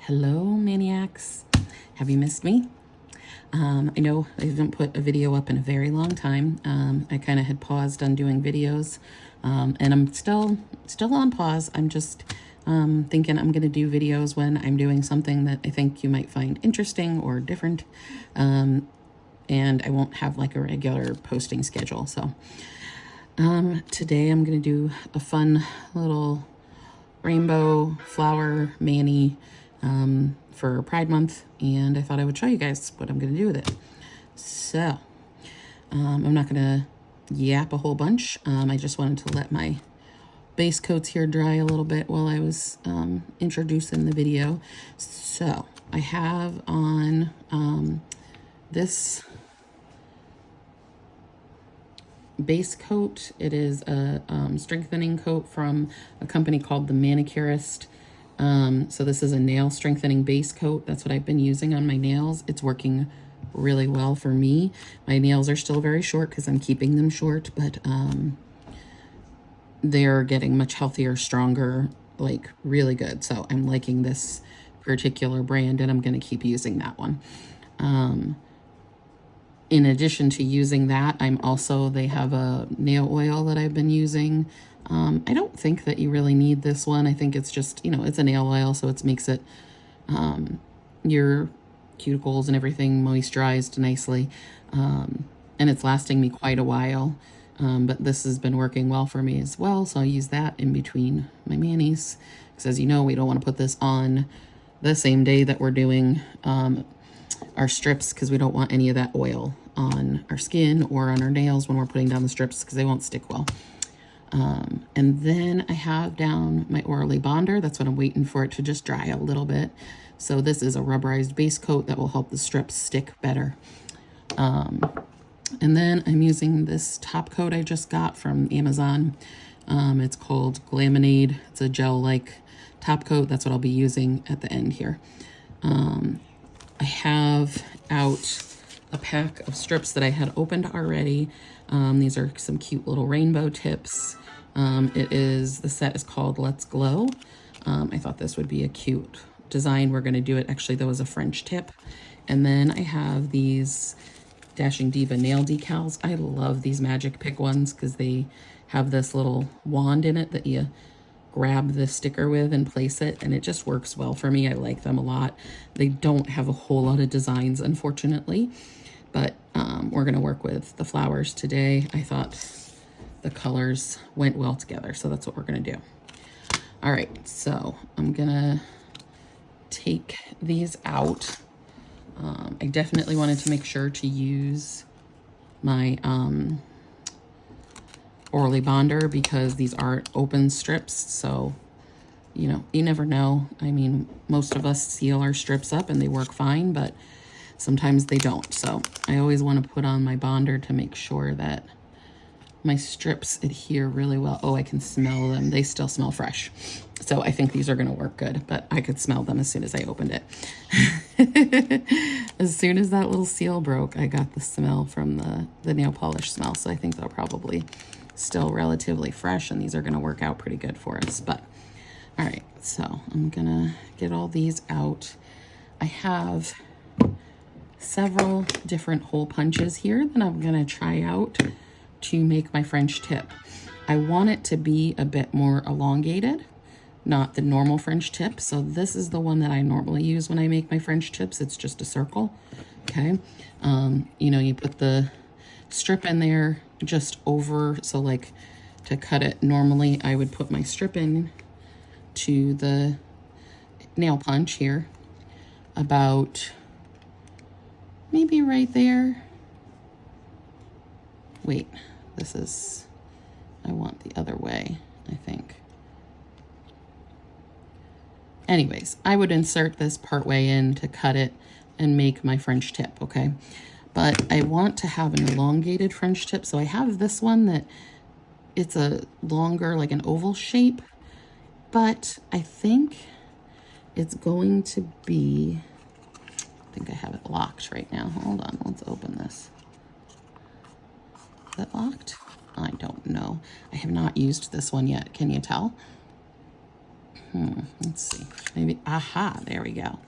Hello, maniacs. Have you missed me? I know I haven't put a video up in a very long time. I kind of had paused on doing videos, and I'm still on pause. I'm just thinking I'm going to do videos when I'm doing something that I think you might find interesting or different, and I won't have like a regular posting schedule. So today I'm going to do a fun little rainbow flower mani for Pride Month, and I thought I would show you guys what I'm going to do with it. So I'm not going to yap a whole bunch. I just wanted to let my base coats here dry a little bit while I was introducing the video. So I have on this base coat. It is a strengthening coat from a company called The Manicurist. So this is a nail strengthening base coat. That's what I've been using on my nails. It's working really well for me. My nails are still very short because I'm keeping them short, but they're getting much healthier, stronger, like really good. So I'm liking this particular brand, and I'm going to keep using that one. In addition to using that, they have a nail oil that I've been using. I don't think that you really need this one. I think it's just, it's a nail oil, so it makes it, your cuticles and everything moisturized nicely. And it's lasting me quite a while. But this has been working well for me as well. So I'll use that in between my manis. Because as you know, we don't want to put this on the same day that we're doing, our strips, because we don't want any of that oil on our skin or on our nails when we're putting down the strips, because they won't stick well. And then I have down my Orally Bonder. That's what I'm waiting for it to just dry a little bit. So this is a rubberized base coat that will help the strips stick better. And then I'm using this top coat I just got from Amazon. It's called Glaminade. It's a gel-like top coat. That's what I'll be using at the end here. I have out a pack of strips that I had opened already. These are some cute little rainbow tips. The set is called Let's Glow. I thought this would be a cute design. We're going to do it. Actually, that was a French tip. And then I have these Dashing Diva nail decals. I love these Magic Pick ones because they have this little wand in it that you grab the sticker with and place it, and it just works well for me. I like them a lot. They don't have a whole lot of designs, unfortunately, but we're going to work with the flowers today. I thought the colors went well together, so that's what we're going to do. All right, so I'm going to take these out. I definitely wanted to make sure to use my Orally Bonder because these are open strips, so you never know. I mean, most of us seal our strips up and they work fine, but sometimes they don't. So I always want to put on my bonder to make sure that my strips adhere really well. Oh, I can smell them. They still smell fresh. So I think these are going to work good, but I could smell them as soon as I opened it. As soon as that little seal broke, I got the smell from the nail polish smell. So I think they're probably still relatively fresh, and these are going to work out pretty good for us. But all right, so I'm going to get all these out. I have several different hole punches here that I'm going to try out to make my French tip. I want it to be a bit more elongated, not the normal French tip. So this is the one that I normally use when I make my French tips. It's just a circle. Okay. You put the strip in there just over. So like to cut it normally, I would put my strip in to the nail punch here about maybe right there. Wait, I want the other way, I think. Anyways, I would insert this part way in to cut it and make my French tip, okay? But I want to have an elongated French tip, so I have this one that it's a longer, like an oval shape, but I think it's going to be, I think I have it locked right now. Hold on, let's open this. Is it locked? I don't know. I have not used this one yet. Can you tell? Let's see. Maybe, aha, there we go.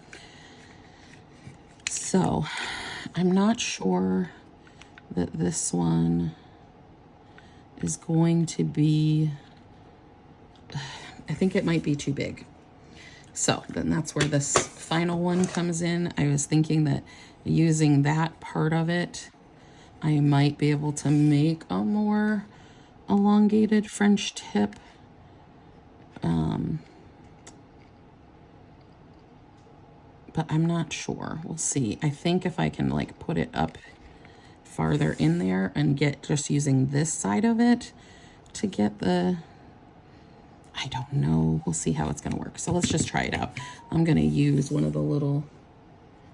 So I'm not sure that this one is going to be, I think it might be too big. So then that's where this final one comes in. I was thinking that using that part of it, I might be able to make a more elongated French tip. But I'm not sure. We'll see. I think if I can like put it up farther in there and get just using this side of it to get the, I don't know. We'll see how it's going to work. So let's just try it out. I'm going to use one of the little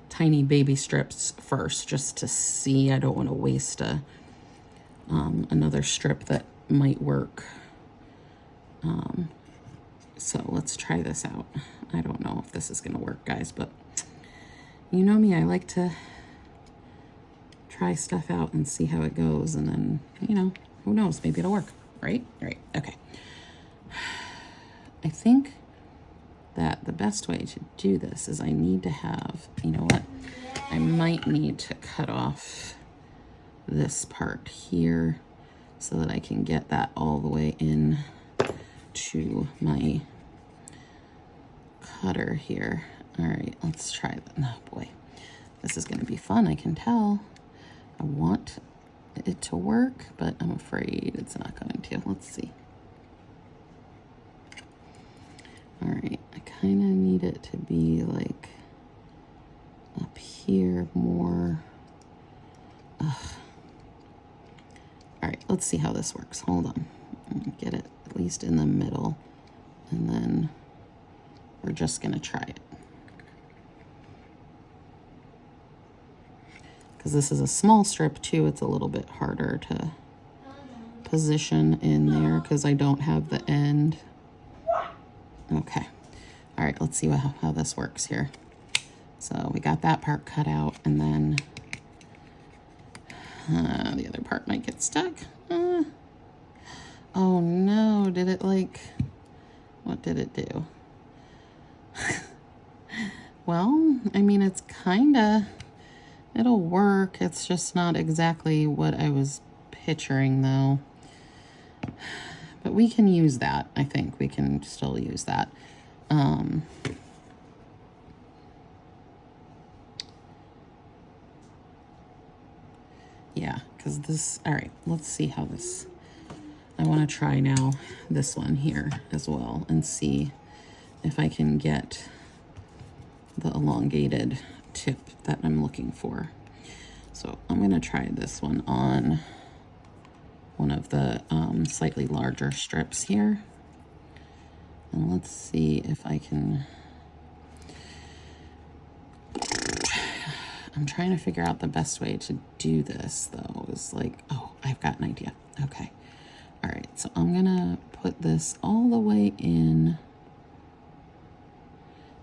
tiny baby strips first just to see. I don't want to waste another strip that might work. So let's try this out. I don't know if this is going to work, guys, but you know me, I like to try stuff out and see how it goes, and then, you know, who knows, maybe it'll work, right? Right, okay. I think that the best way to do this is I need to have, you know what, I might need to cut off this part here so that I can get that all the way in to my cutter here. All right, let's try that. Oh boy, this is going to be fun, I can tell. I want it to work, but I'm afraid it's not going to. Let's see. All right, I kind of need it to be like up here more. Ugh. All right, let's see how this works. Hold on. Get it at least in the middle, and then we're just going to try it. Because this is a small strip too, it's a little bit harder to position in there because I don't have the end. Okay. All right, let's see how this works here. So we got that part cut out, and then the other part might get stuck. Oh no, did it like, what did it do? Well, I mean, it's kinda, it'll work. It's just not exactly what I was picturing though. But we can use that. I think we can still use that. Yeah, because this, all right, let's see how this, I want to try now this one here as well and see if I can get the elongated tip that I'm looking for. So I'm going to try this one on one of the slightly larger strips here. And let's see if I can, I'm trying to figure out the best way to do this though. Is like, oh, I've got an idea. Okay. All right. So I'm going to put this all the way in,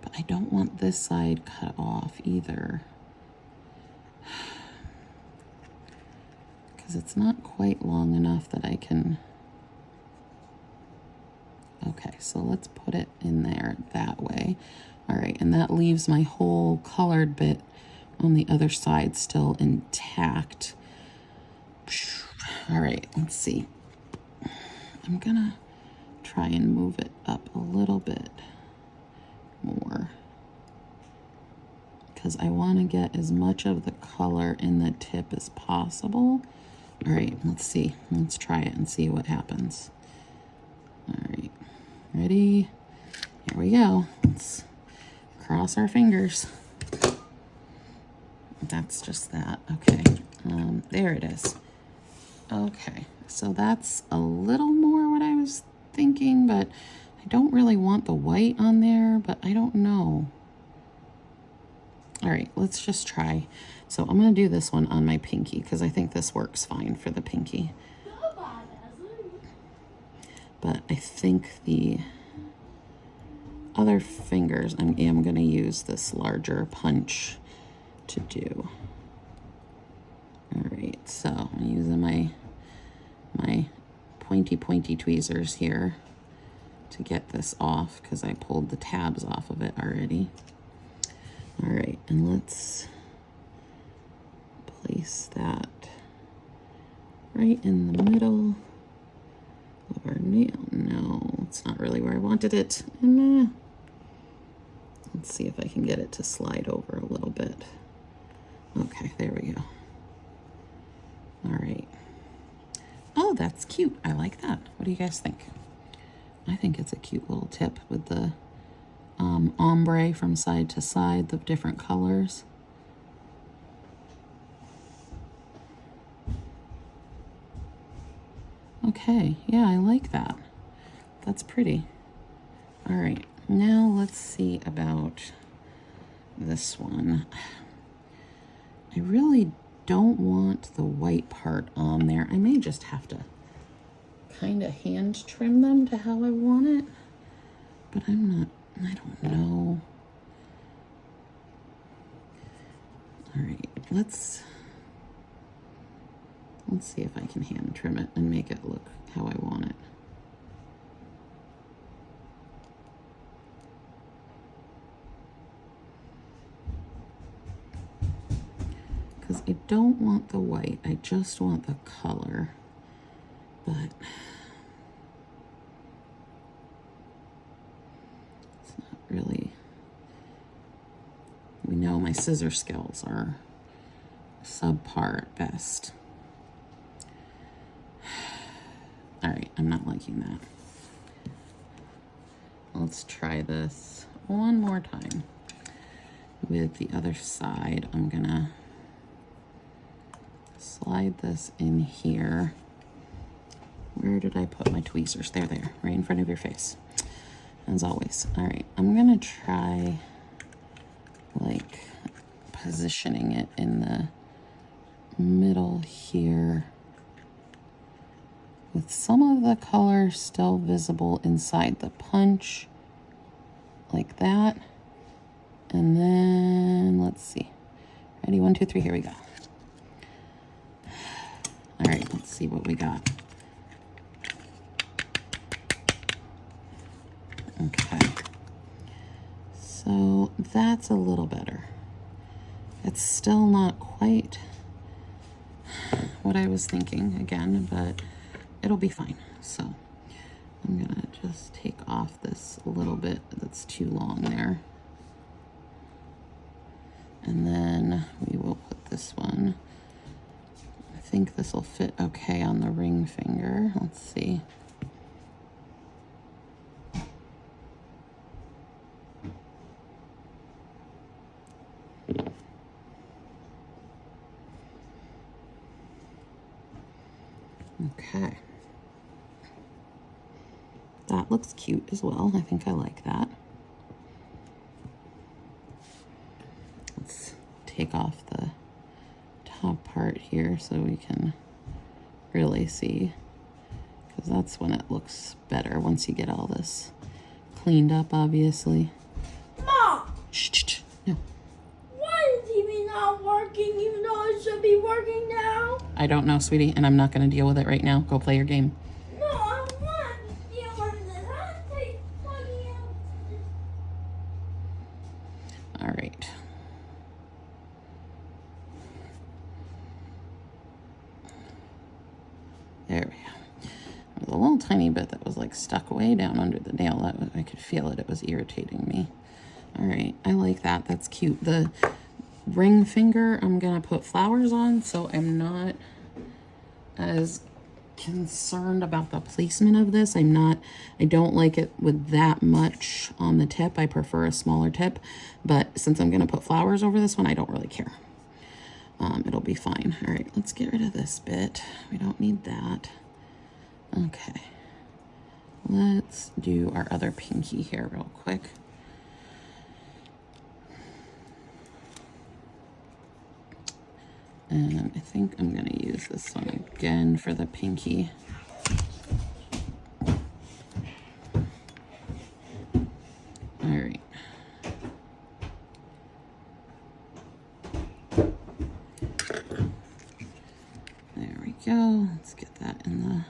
but I don't want this side cut off either, because it's not quite long enough that I can. Okay, so let's put it in there that way. All right, and that leaves my whole colored bit on the other side still intact. All right, let's see. I'm gonna try and move it up a little bit more because I want to get as much of the color in the tip as possible. All right, let's see. Let's try it and see what happens. All right, ready? Here we go. Let's cross our fingers. That's just that. Okay, there it is. Okay, so that's a little more what I was thinking, but I don't really want the white on there, but I don't know. All right, let's just try. So I'm going to do this one on my pinky because I think this works fine for the pinky. But I think the other fingers, I am going to use this larger punch to do. All right, so I'm using my pointy tweezers here to get this off because I pulled the tabs off of it already. All right, and let's place that right in the middle of our nail. No, it's not really where I wanted it. Let's see if I can get it to slide over a little bit. Okay, there we go. All right. Oh, that's cute. I like that. What do you guys think? I think it's a cute little tip with the ombre from side to side, the different colors. Okay, yeah, I like that. That's pretty. All right, now let's see about this one. I really don't want the white part on there. I may just have to kind of hand trim them to how I want it, but I don't know. All right, let's see if I can hand trim it and make it look how I want it. Because I don't want the white, I just want the color. But it's not really, we know my scissor skills are subpar at best. All right, I'm not liking that. Let's try this one more time with the other side. I'm gonna slide this in here. Where did I put my tweezers? They're there, right in front of your face, as always. All right, I'm gonna try like positioning it in the middle here with some of the color still visible inside the punch, like that. And then let's see. Ready? 1, 2, 3, here we go. All right, let's see what we got. Okay, so that's a little better. It's still not quite what I was thinking again, but it'll be fine. So I'm gonna just take off this little bit that's too long there. And then we will put this one. I think this will fit okay on the ring finger. Let's see. Okay. That looks cute as well. I think I like that. Let's take off the top part here so we can really see, because that's when it looks better once you get all this cleaned up, obviously. Mom! Shh, no. Why is TV not working even though it should be working now? I don't know, sweetie, and I'm not going to deal with it right now. Go play your game. No, I want to deal with it. I take money out. All right. There we go. There was a little tiny bit that was like stuck way down under the nail. I could feel it. It was irritating me. All right, I like that. That's cute. The ring finger, I'm gonna put flowers on, so I'm not as concerned about the placement of this. I don't like it with that much on the tip. I prefer a smaller tip, but since I'm gonna put flowers over this one, I don't really care. It'll be fine. All right, let's get rid of this bit. We don't need that. Okay, let's do our other pinky here real quick. And I think I'm going to use this one again for the pinky. All right. There we go. Let's get that in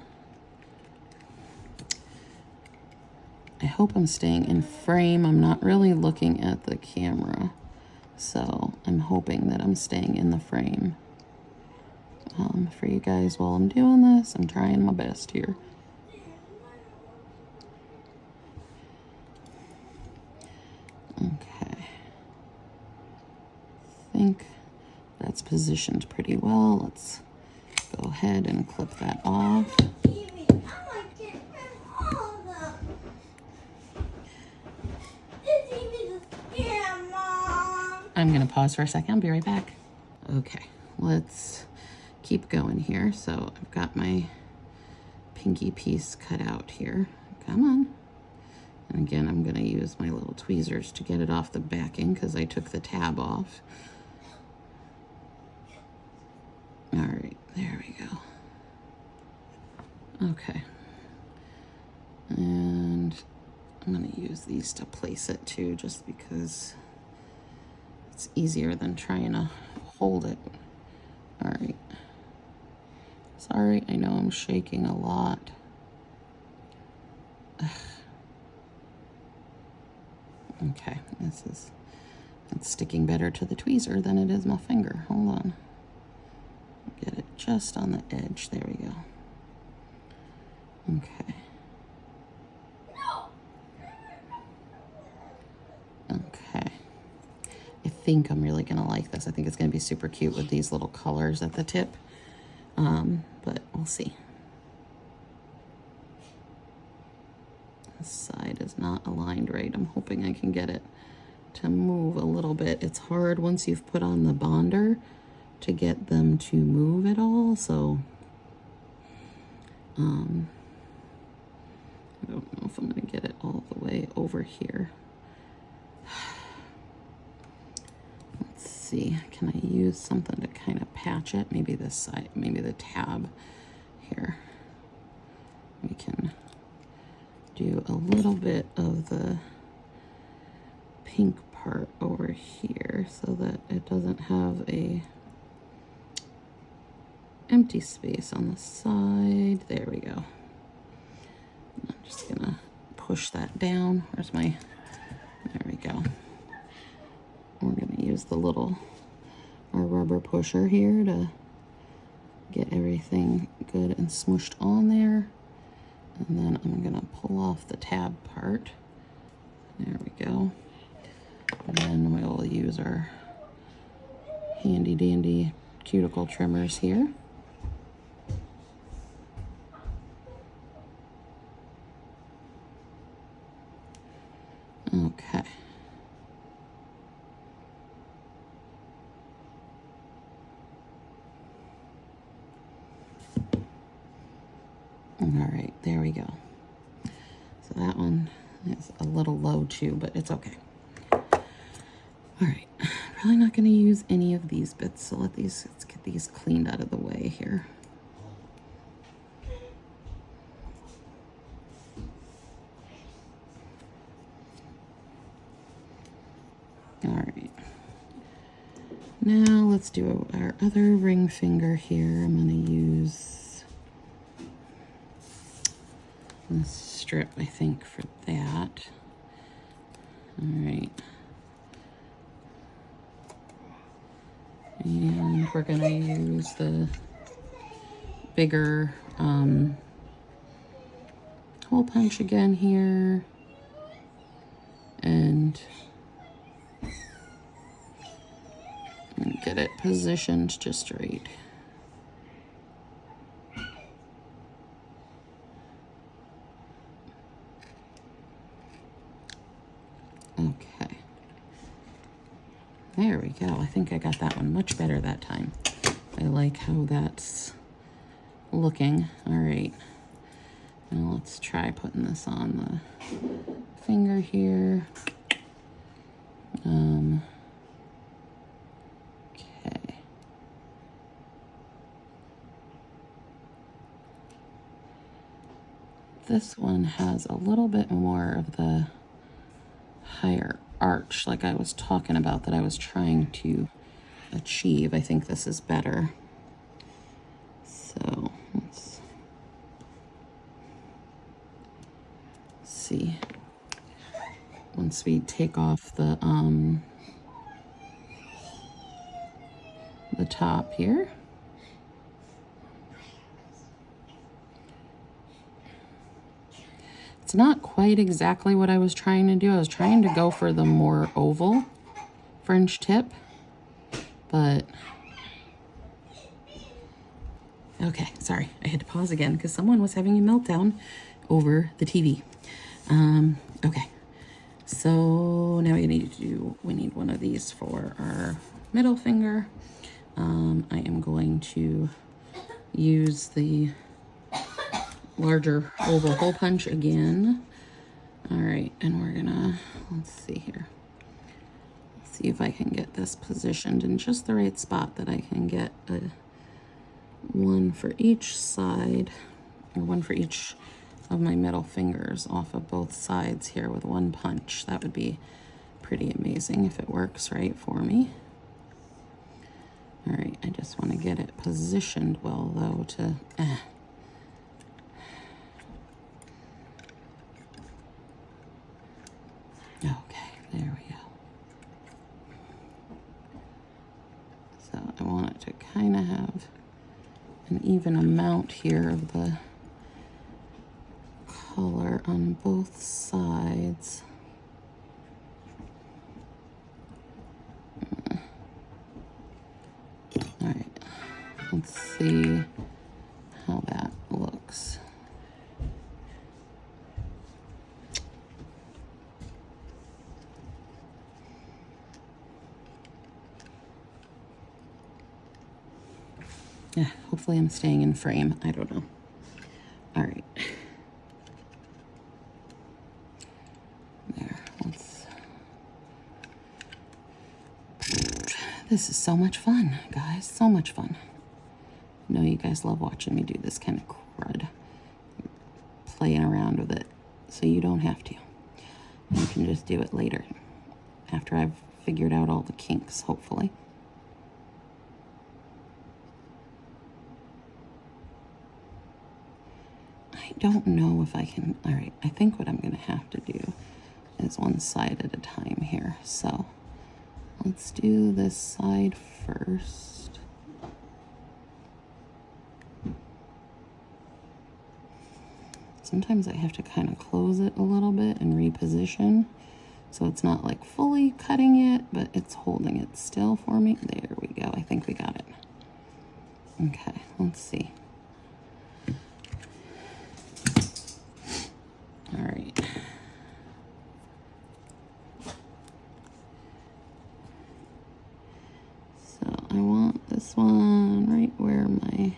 hope I'm staying in frame. I'm not really looking at the camera, so I'm hoping that I'm staying in the frame. For you guys while I'm doing this, I'm trying my best here. Okay. I think that's positioned pretty well. Let's go ahead and clip that off. I'm gonna pause for a second. I'll be right back. Okay, let's keep going here. So I've got my pinky piece cut out here. Come on. And again, I'm gonna use my little tweezers to get it off the backing because I took the tab off. All right, there we go. Okay. And I'm gonna use these to place it too, just because it's easier than trying to hold it. All right. Sorry, I know I'm shaking a lot. Ugh. Okay, it's sticking better to the tweezer than it is my finger. Hold on. Get it just on the edge. There we go. Okay. Okay. I think I'm really gonna like this. I think it's gonna be super cute with these little colors at the tip. But we'll see. This side is not aligned right. I'm hoping I can get it to move a little bit. It's hard once you've put on the bonder to get them to move at all, so I don't know if I'm gonna get it all the way over here. Let's see, can I use something to kind of patch it? Maybe this side, maybe the tab here. We can do a little bit of the pink part over here so that it doesn't have a empty space on the side. There we go. I'm just gonna push that down. Where's my, there we go. We're gonna use the little, our rubber pusher here to get everything good and smooshed on there. And then I'm gonna pull off the tab part. There we go. And then we'll use our handy dandy cuticle trimmers here. Okay. All right, there we go. So that one is a little low too, but it's okay. All right, probably not going to use any of these bits, so let's get these cleaned out of the way here. All right. Now let's do our other ring finger here. I'm going to use this strip, I think, for that. All right. And we're going to use the bigger hole punch again here. And get it positioned just right. Okay. There we go. I think I got that one much better that time. I like how that's looking. All right. Now let's try putting this on the finger here. Okay. This one has a little bit more of the higher arch like I was talking about that I was trying to achieve. I think this is better. So let's see. once we take off the top here. It's not quite exactly what I was trying to do. I was trying to go for the more oval French tip, but okay, sorry. I had to pause again because someone was having a meltdown over the TV. Okay, so now we need one of these for our middle finger. I am going to use the larger oval hole punch again. All right, and we're gonna, let's see here. Let's see if I can get this positioned in just the right spot that I can get one for each side, or one for each of my middle fingers off of both sides here with one punch. That would be pretty amazing if it works right for me. All right, I just want to get it positioned well though to, Okay, there we go. So I want it to kind of have an even amount here of the color on both sides. All right, let's see how that looks. Yeah, hopefully I'm staying in frame. I don't know. All right. There, let's... This is so much fun, guys. So much fun. I know you guys love watching me do this kind of crud. Playing around with it so you don't have to. You can just do it later after I've figured out all the kinks, hopefully. I don't know if I can, all right, I think what I'm gonna have to do is one side at a time here. So let's do this side first. Sometimes I have to kind of close it a little bit and reposition. So it's not like fully cutting it, but it's holding it still for me. There we go, I think we got it. Okay, let's see. All right. So I want this one right where my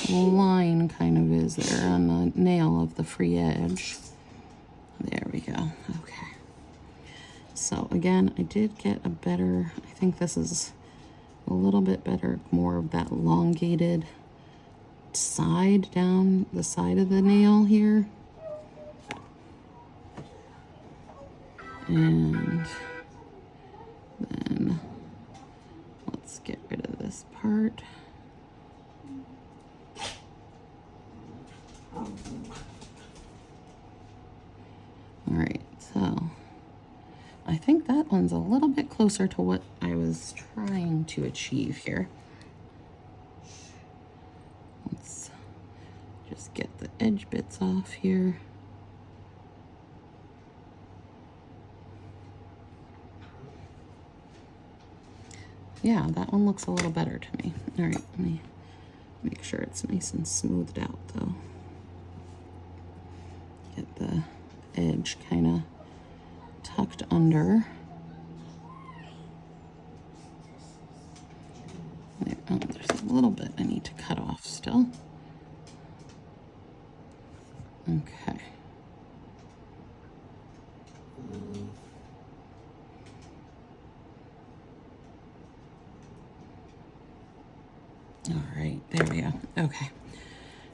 line kind of is there on the nail of the free edge. There we go. Okay. So again, I did get a better, I think this is a little bit better, more of that elongated side down the side of the nail here. And then let's get rid of this part. All right, so I think that one's a little bit closer to what I was trying to achieve here. Let's just get the edge bits off here. Yeah, that one looks a little better to me. All right, let me make sure it's nice and smoothed out though. Get the edge kind of tucked under. There, oh, there's a little bit I need to cut off still. Okay. All right, there we go. Okay.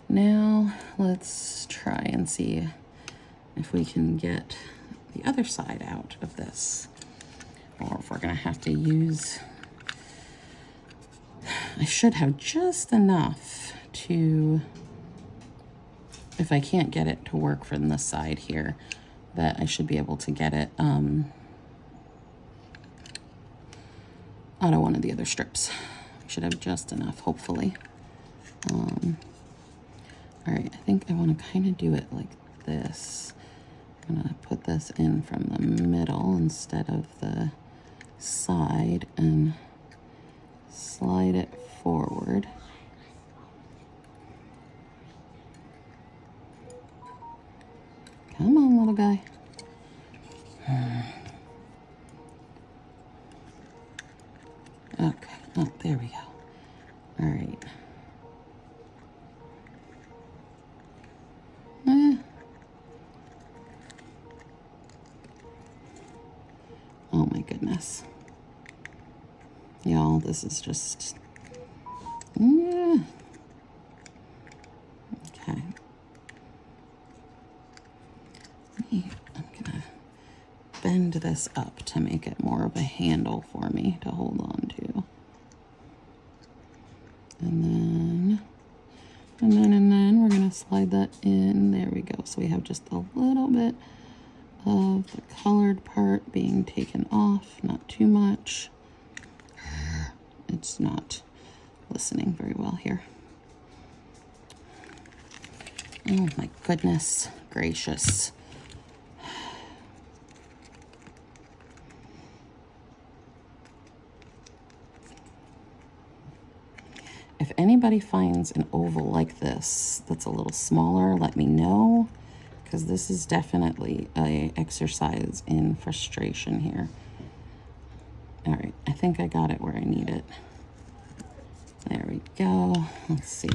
Now let's try and see if we can get the other side out of this, or if we're gonna have to use, I should have just enough to if I can't get it to work from this side here, that I should be able to get it out of one of the other strips. I should have just enough, hopefully. All right, I think I want to kind of do it like this. I'm gonna put this in from the middle instead of the side and slide it forward. Come on, little guy. Okay, oh, there we go. All right. Oh my goodness. Y'all, this is just, yeah. Okay. I'm gonna bend this up to make it more of a handle for me to hold on to. And then we're gonna slide that in. There we go. So we have just a little bit of the colored part being taken off, not too much. It's not listening very well here. Oh my goodness gracious. If anybody finds an oval like this that's a little smaller, let me know, because this is definitely an exercise in frustration here. All right, I think I got it where I need it. There we go. Let's see.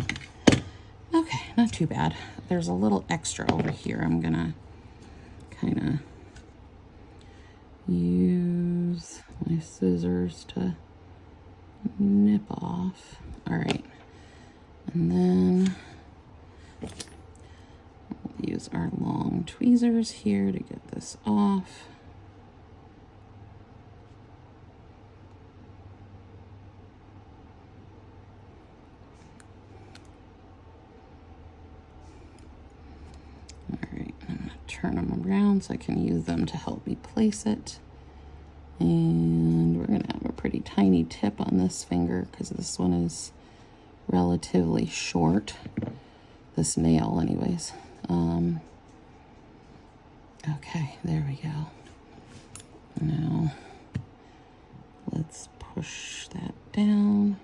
Okay, not too bad. There's a little extra over here. I'm gonna kind of use my scissors to nip off. All right, and then we'll use our long tweezers here to get this off. All right, I'm gonna turn them around so I can use them to help me place it. And we're gonna have a pretty tiny tip on this finger because this one is relatively short. This nail anyways. Okay, there we go. Now let's push that down.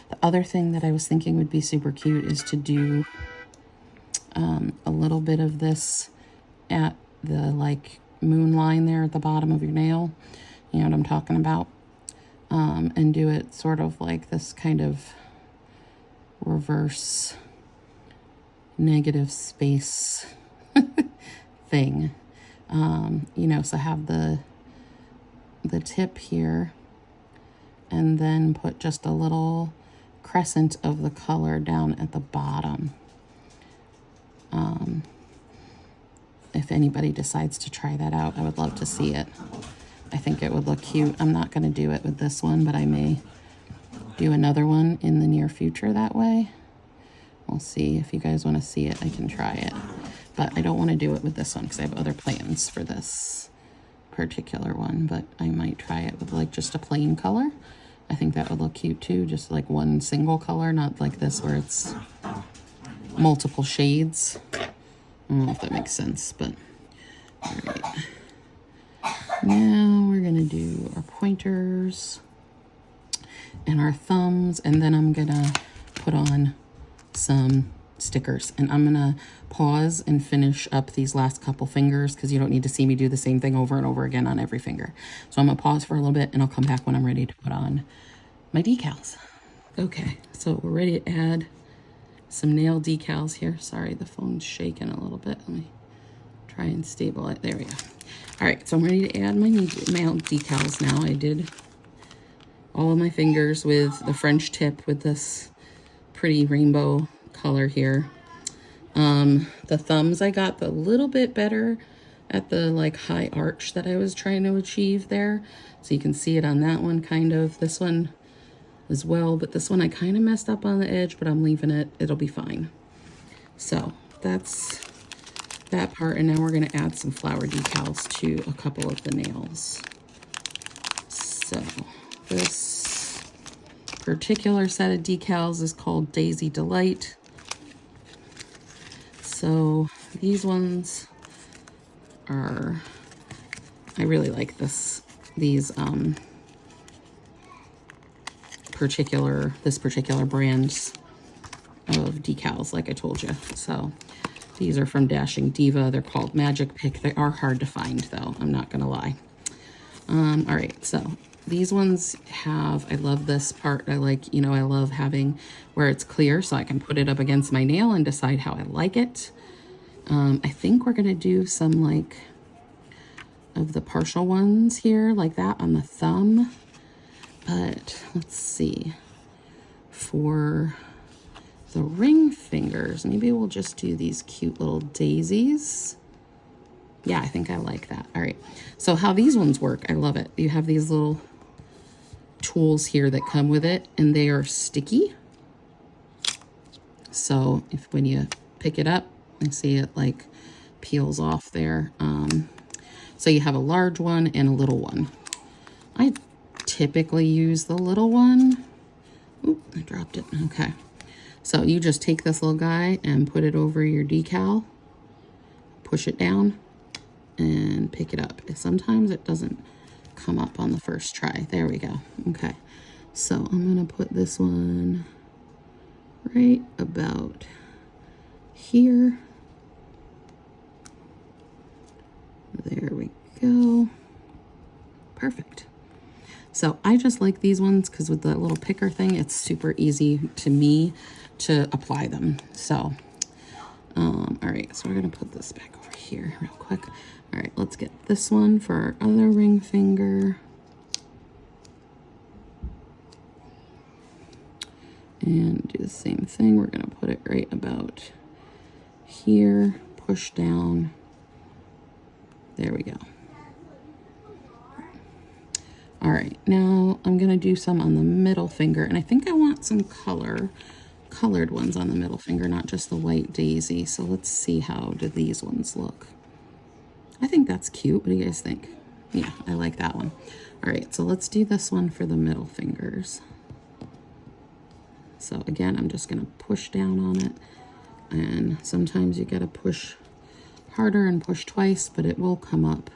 The other thing that I was thinking would be super cute is to do a little bit of this at the like moon line there at the bottom of your nail. You know what I'm talking about? And do it sort of like this kind of reverse negative space thing. You know, so have the tip here and then put just a little crescent of the color down at the bottom. If anybody decides to try that out, I would love to see it. I think it would look cute. I'm not going to do it with this one, but I may do another one in the near future that way. We'll see. If you guys want to see it, I can try it. But I don't want to do it with this one because I have other plans for this particular one. But I might try it with like just a plain color. I think that would look cute too. Just like one single color, not like this where it's multiple shades. I don't know if that makes sense, but all right. Now we're gonna do our pointers and our thumbs, and then I'm gonna put on some stickers, and I'm gonna pause and finish up these last couple fingers because you don't need to see me do the same thing over and over again on every finger. So I'm gonna pause for a little bit and I'll come back when I'm ready to put on my decals. Okay, so we're ready to add some nail decals here. Sorry, the phone's shaking a little bit. Let me try and stabilize. There we go. All right, so I'm ready to add my nail decals now. I did all of my fingers with the French tip with this pretty rainbow color here. The thumbs, I got a little bit better at the like high arch that I was trying to achieve there. So you can see it on that one kind of. This one as well, but this one I kind of messed up on the edge, but I'm leaving it. It'll be fine. So that's that part. And now we're going to add some flower decals to a couple of the nails. So this particular set of decals is called Daisy Delight. So these ones are, I really like this particular brands of decals, like I told you. So these are from Dashing Diva. They're called Magic Pick. They are hard to find though, I'm not gonna lie. All right, so these ones have, I love this part. I like, you know, I love having where it's clear so I can put it up against my nail and decide how I like it. I think we're gonna do some like of the partial ones here, like that on the thumb. But let's see, for the ring fingers, maybe we'll just do these cute little daisies. Yeah, I think I like that. All right, so how these ones work, I love it. You have these little tools here that come with it, and they are sticky. So if when you pick it up, you see it like peels off there. So you have a large one and a little one. I typically use the little one. Oop, I dropped it. Okay. So you just take this little guy and put it over your decal, push it down, and pick it up. Sometimes it doesn't come up on the first try. There we go. Okay. So I'm going to put this one right about here. There we go. Perfect. So I just like these ones because with the little picker thing, it's super easy to me to apply them. So, all right, so we're gonna put this back over here real quick. All right, let's get this one for our other ring finger. And do the same thing. We're gonna put it right about here, push down. There we go. All right, now I'm gonna do some on the middle finger, and I think I want some colored ones on the middle finger, not just the white daisy. So let's see, how do these ones look? I think that's cute. What do you guys think? Yeah, I like that one. All right, so let's do this one for the middle fingers. So again, I'm just gonna push down on it, and sometimes you gotta push harder and push twice, but it will come up.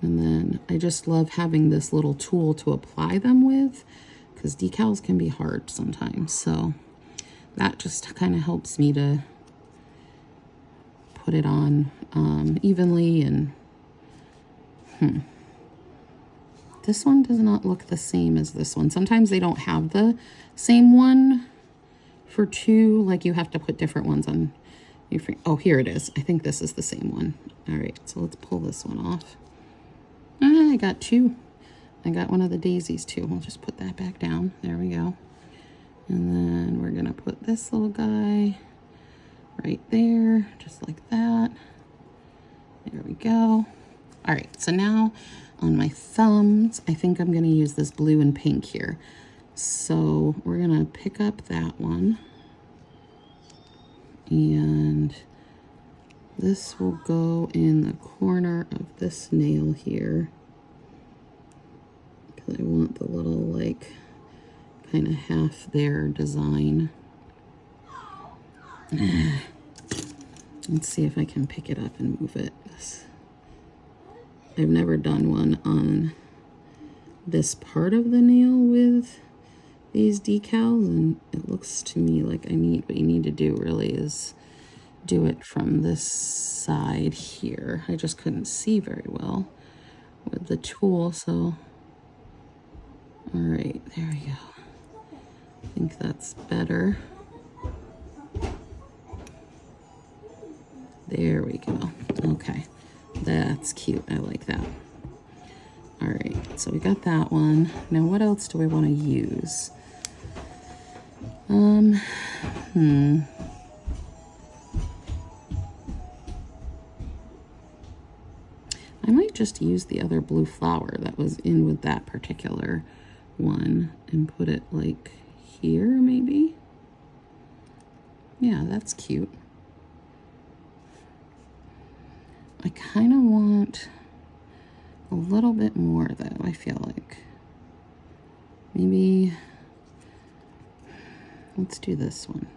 And then I just love having this little tool to apply them with, because decals can be hard sometimes. So that just kind of helps me to put it on evenly. And this one does not look the same as this one. Sometimes they don't have the same one for two, like you have to put different ones on your finger. Oh, here it is. I think this is the same one. All right, so let's pull this one off. I got two. I got one of the daisies too. We'll just put that back down. There we go. And then we're gonna put this little guy right there, just like that. There we go. All right, so now on my thumbs, I think I'm gonna use this blue and pink here. So we're gonna pick up that one, and this will go in the corner of this nail here, because I want the little like kind of half there design. Let's see if I can pick it up and move it. I've never done one on this part of the nail with these decals, and it looks to me like what you need to do really is do it from this side here. I just couldn't see very well with the tool, so all right, there we go. I think that's better. There we go. Okay, that's cute. I like that. All right, so we got that one. Now what else do I want to use? I might just use the other blue flower that was in with that particular one and put it like here, maybe. Yeah, that's cute. I kind of want a little bit more though, I feel like. Maybe, let's do this one.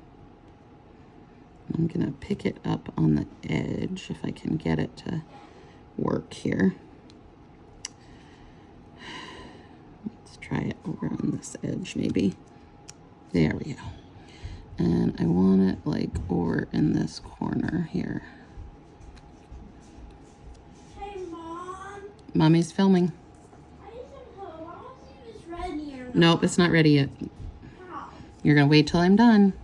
I'm gonna pick it up on the edge if I can get it to work here. Let's try it over on this edge maybe. There we go. And I want it like over in this corner here. Hey, Mom. Mommy's filming. I need some help. I want to see if it's ready or not. Nope, it's not ready yet. How? You're gonna wait till I'm done.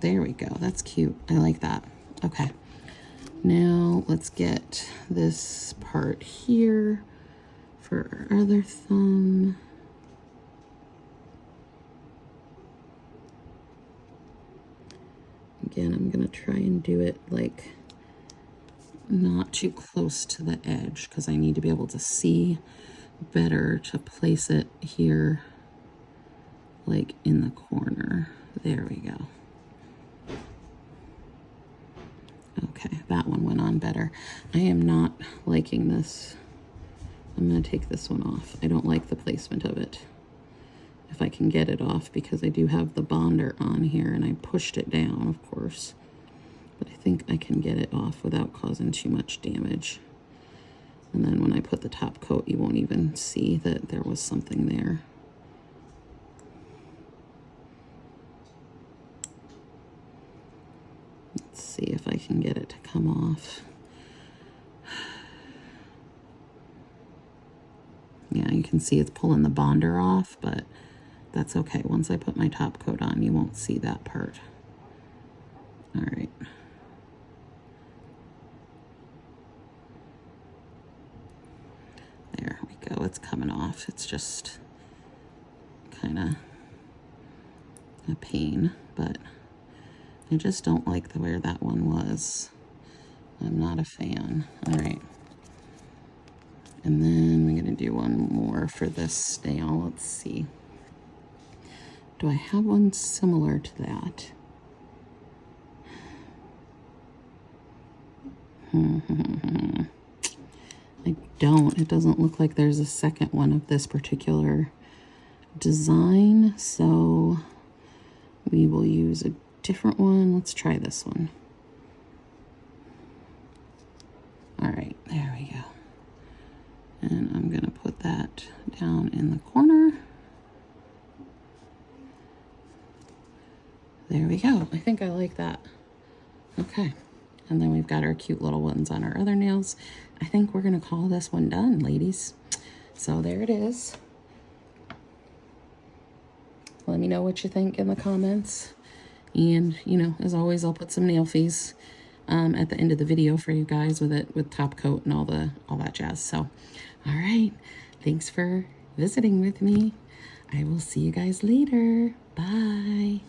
There we go. That's cute. I like that. Okay. Now let's get this part here for our other thumb. Again, I'm going to try and do it like not too close to the edge because I need to be able to see better to place it here like in the corner. There we go. Okay, that one went on better. I am not liking this. I'm going to take this one off. I don't like the placement of it. If I can get it off, because I do have the bonder on here and I pushed it down, of course. But I think I can get it off without causing too much damage. And then when I put the top coat, you won't even see that there was something there. Let's see if I can get it to come off. Yeah, you can see it's pulling the bonder off, but that's okay. Once I put my top coat on, you won't see that part. All right. There we go. It's coming off. It's just kind of a pain, but I just don't like the where that one was. I'm not a fan. All right. And then we're going to do one more for this nail. Let's see. Do I have one similar to that? I don't. It doesn't look like there's a second one of this particular design, so we will use a different one. Let's try this one. All right, there we go. And I'm going to put that down in the corner. There we go. I think I like that. Okay. And then we've got our cute little ones on our other nails. I think we're going to call this one done, ladies. So there it is. Let me know what you think in the comments. And, you know, as always, I'll put some nail fees at the end of the video for you guys with top coat and all that jazz. So, all right. Thanks for visiting with me. I will see you guys later. Bye.